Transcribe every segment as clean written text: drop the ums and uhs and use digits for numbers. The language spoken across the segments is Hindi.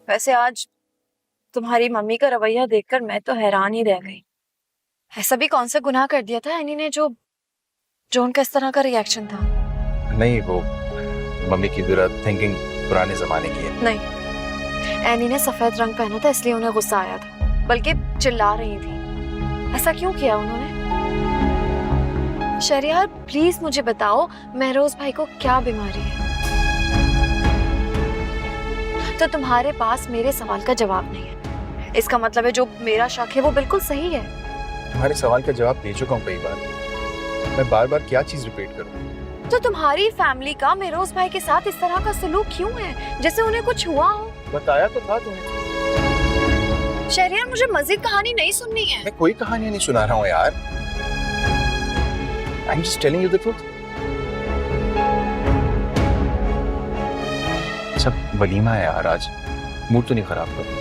वैसे आज तुम्हारी मम्मी का रवैया देखकर मैं तो हैरान ही रह गई। ऐसा भी कौन सा गुनाह कर दिया था एनी ने जो जो उनका इस तरह का रिएक्शन था? नहीं, वो मम्मी की थिंकिंग पुराने जमाने की है। नहीं, एनी ने सफेद रंग पहना था इसलिए उन्हें गुस्सा आया था, बल्कि चिल्ला रही थी। ऐसा क्यों किया उन्होंने? शरियार प्लीज मुझे बताओ, महरोज भाई को क्या बीमारी है? तो तुम्हारे पास मेरे सवाल का जवाब नहीं है। इसका मतलब है जो मेरा शक है वो बिल्कुल सही है। तुम्हारे सवाल का जवाब दे चुका हूँ कई बार। मैं बार बार क्या चीज रिपीट करूँ? तो तुम्हारी फैमिली का महरोज भाई के साथ इस तरह का सलूक क्यों है, जैसे उन्हें कुछ हुआ हो? बताया तो था तुम्हें। शरियार मुझे मजीद कहानी नहीं सुननी है। मैं कोई कहानी नहीं सुना रहा हूँ यार। I'm just telling you the truth. सब वलीमा है यार आज, मूड तो नहीं खराब करो।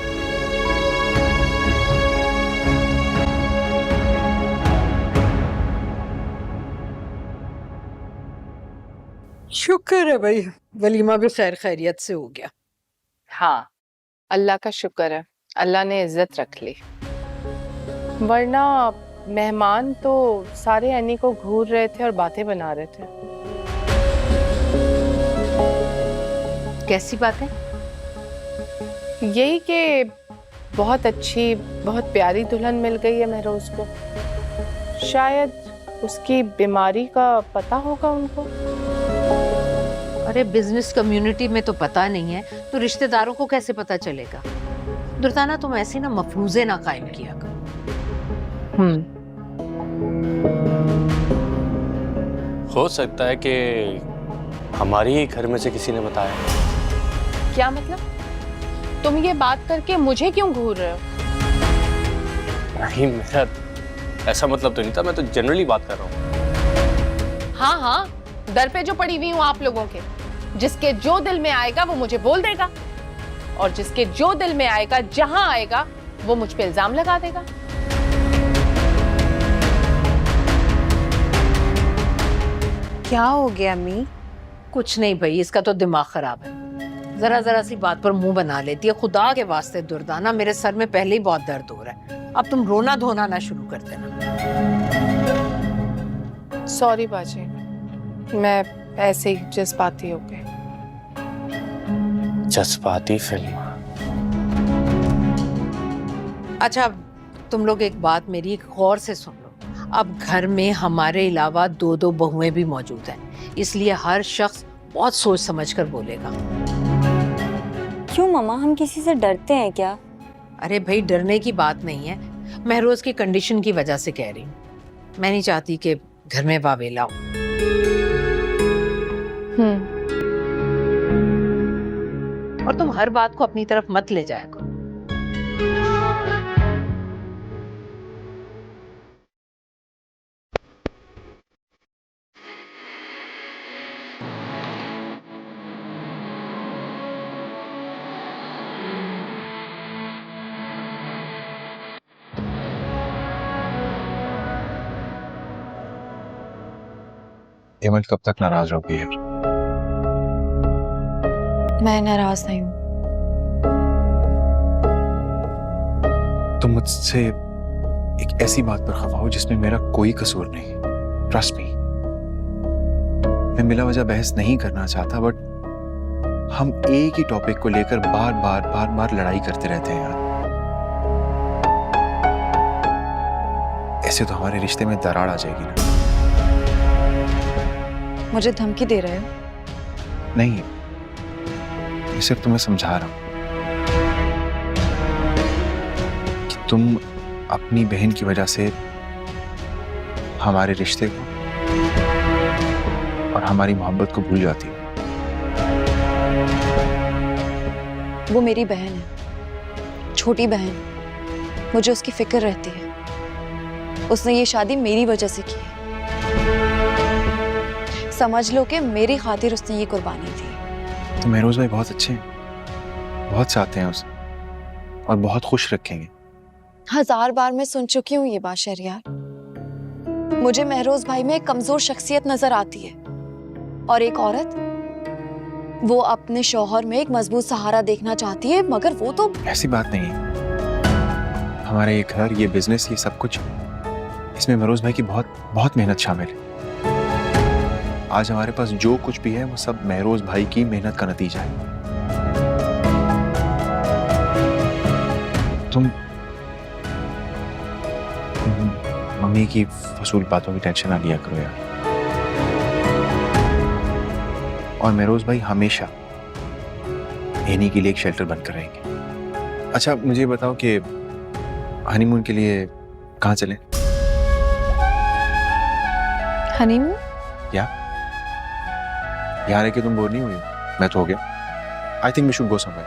शुक्र है भाई, वलीमा भी खैर खैरियत से हो गया। हाँ, अल्लाह का शुक्र है, अल्लाह ने इज्जत रख ली, वरना मेहमान तो सारे एनी को घूर रहे थे और बातें बना रहे थे। कैसी बातें? यही कि बहुत अच्छी, बहुत प्यारी दुल्हन मिल गई है महरोज को। शायद उसकी बीमारी का पता होगा उनको। अरे बिजनेस कम्युनिटी में तो पता नहीं है, तो रिश्तेदारों को कैसे पता चलेगा? दुर्दाना, तुम ऐसी ना मफरूजे ना कायम किया करो। हो सकता है कि हमारी ही घर में से किसी ने बताया। क्या मतलब? तुम ये बात करके मुझे क्यों घूर रहे हो? नहीं, मेरा ऐसा मतलब तो नहीं था, मैं तो जनरली बात कर रहा हूँ। हाँ हाँ, दर पे जो पड़ी हुई हूँ आप लोगों के। जिसके जो दिल में आएगा वो मुझे बोल देगा, और जिसके जो दिल में आएगा, जहां आएगा, वो मुझ पे इल्जाम लगा देगा। क्या हो गया अम्मी? कुछ नहीं भाई, इसका तो दिमाग खराब है। जरा जरा सी बात पर मुंह बना लेती है। खुदा के वास्ते दुर्दाना, मेरे सर में पहले ही बहुत दर्द हो रहा है, अब तुम रोना धोना ना शुरू कर देना। सॉरी बाजी, मैं ऐसे ही जज्बाती हो गई। जज्बाती फिल्म। अच्छा, तुम लोग एक बात मेरी गौर से सुन लो। अब घर में हमारे अलावा दो दो बहुएं भी मौजूद हैं, इसलिए हर शख्स बहुत सोच समझ कर बोलेगा। क्यों मामा, हम किसी से डरते हैं क्या? अरे भाई, डरने की बात नहीं है, महरोज की कंडीशन की वजह से कह रही हूँ। मैं नहीं चाहती कि घर में वावेला हो। और तुम हर बात को अपनी तरफ मत ले जाया करो। एमल कब तक नाराज रहोगी यार? मैं नाराज नहीं हूँ। तुम मुझसे एक ऐसी बात पर खफा हो जिसमें मेरा कोई कसूर नहीं। ट्रस्ट मी, मैं बिला वजह बहस नहीं करना चाहता, बट हम एक ही टॉपिक को लेकर बार बार लड़ाई करते रहते हैं यार। ऐसे तो हमारे रिश्ते में दरार आ जाएगी ना। मुझे धमकी दे रहे हो? नहीं, मैं सिर्फ तुम्हें समझा रहा हूं कि तुम अपनी बहन की वजह से हमारे रिश्ते को और हमारी मोहब्बत को भूल जाती हो। वो मेरी बहन है, छोटी बहन। मुझे उसकी फिक्र रहती है। उसने ये शादी मेरी वजह से की है। समझ लो कि मेरी खातिर उसने ये कुर्बानी दी। तो महरोज भाई बहुत अच्छे हैं, बहुत चाहते हैं उसे और बहुत खुश रखेंगे। 1000 बार मैं सुन चुकी हूँ ये बात शहरियार। मुझे महरोज भाई में एक कमजोर शख्सियत नजर आती है, और एक औरत वो अपने शौहर में एक मजबूत सहारा देखना चाहती है, मगर वो तो ऐसी बात नहीं है। हमारे ये घर, ये बिजनेस, ये सब कुछ, इसमें मरोज भाई की बहुत बहुत मेहनत शामिल है। आज हमारे पास जो कुछ भी है वो सब महरोज भाई की मेहनत का नतीजा है। तुम मम्मी की फजूल बातों की टेंशन ना लिया करो यार। और महरोज भाई हमेशा एनी के लिए एक शेल्टर बनकर रहेंगे। अच्छा मुझे बताओ कि हनीमून के लिए कहाँ चलें? हनीमून? यहाँ रह के तुम बोर नहीं हुई? मैं तो हो गया। I think we should go somewhere.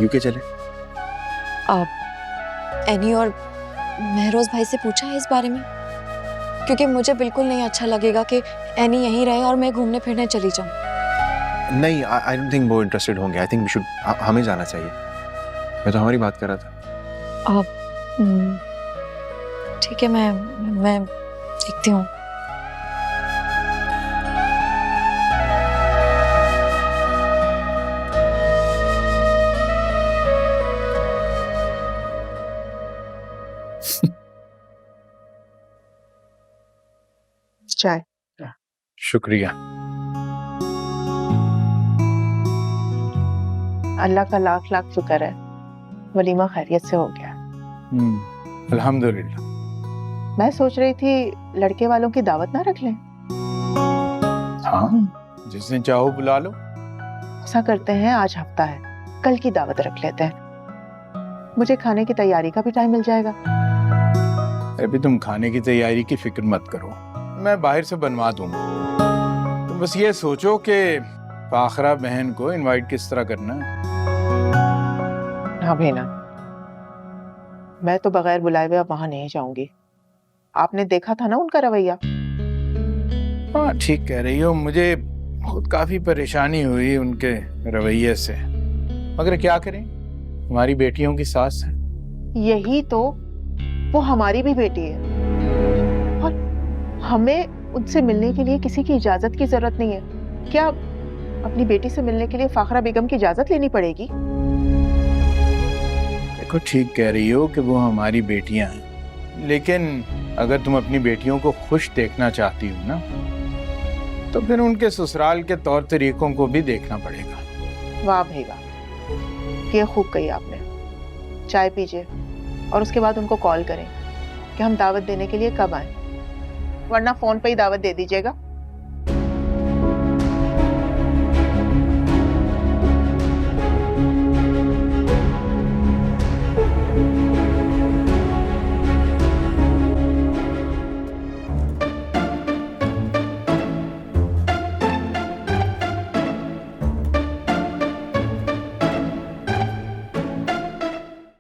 UK चले? एनी और महरोज भाई से पूछा है इस बारे में? क्योंकि मुझे बिल्कुल नहीं अच्छा लगेगा कि एनी यहीं रहे और मैं घूमने फिरने चली जाऊं। नहीं, आई डोंट थिंक वो इंटरेस्टेड होंगे। आई थिंक वी शुड, हमें जाना चाहिए। मैं तो हमारी बात कर रहा था। ठीक है, मैं देखती हूँ। चाय। शुक्रिया। अल्लाह का लाख लाख शुक्र है, वलीमा खैरियत से हो गया। अल्हम्दुलिल्लाह। मैं सोच रही थी लड़के वालों की दावत ना रख लें। हाँ, जिसने चाहो बुला लो। ऐसा करते हैं, आज हफ्ता है, कल की दावत रख लेते हैं। मुझे खाने की तैयारी का भी टाइम मिल जाएगा। अभी तुम खाने की तैयारी की फिक्र मत करो, मैं बाहर से बनवा दूंगा। तुम बस ये सोचो कि फाखरा बहन को इनवाइट किस तरह करना है। हाँ भेना, मैं तो बगैर बुलाए हुए अब वहां नहीं जाऊंगी। आपने देखा था ना उनका रवैया। हाँ ठीक कह रही हो, मुझे खुद काफी परेशानी हुई उनके रवैये से, मगर क्या करें, हमारी बेटियों की सास है। यही तो, वो हमारी भी बेटी है और हमें उनसे मिलने के लिए किसी की इजाजत की जरूरत नहीं है। क्या अपनी बेटी से मिलने के लिए फाखरा बेगम की इजाजत लेनी पड़ेगी? देखो ठीक कह रही हो कि वो हमारी बेटियां हैं, लेकिन अगर तुम अपनी बेटियों को खुश देखना चाहती हो ना, तो फिर उनके ससुराल के तौर तरीकों को भी देखना पड़ेगा। वाह भाई वाह, ये खूब कही आपने। चाय पीजिए और उसके बाद उनको कॉल करें कि हम दावत देने के लिए कब आए, वरना फोन पे ही दावत दे दीजिएगा।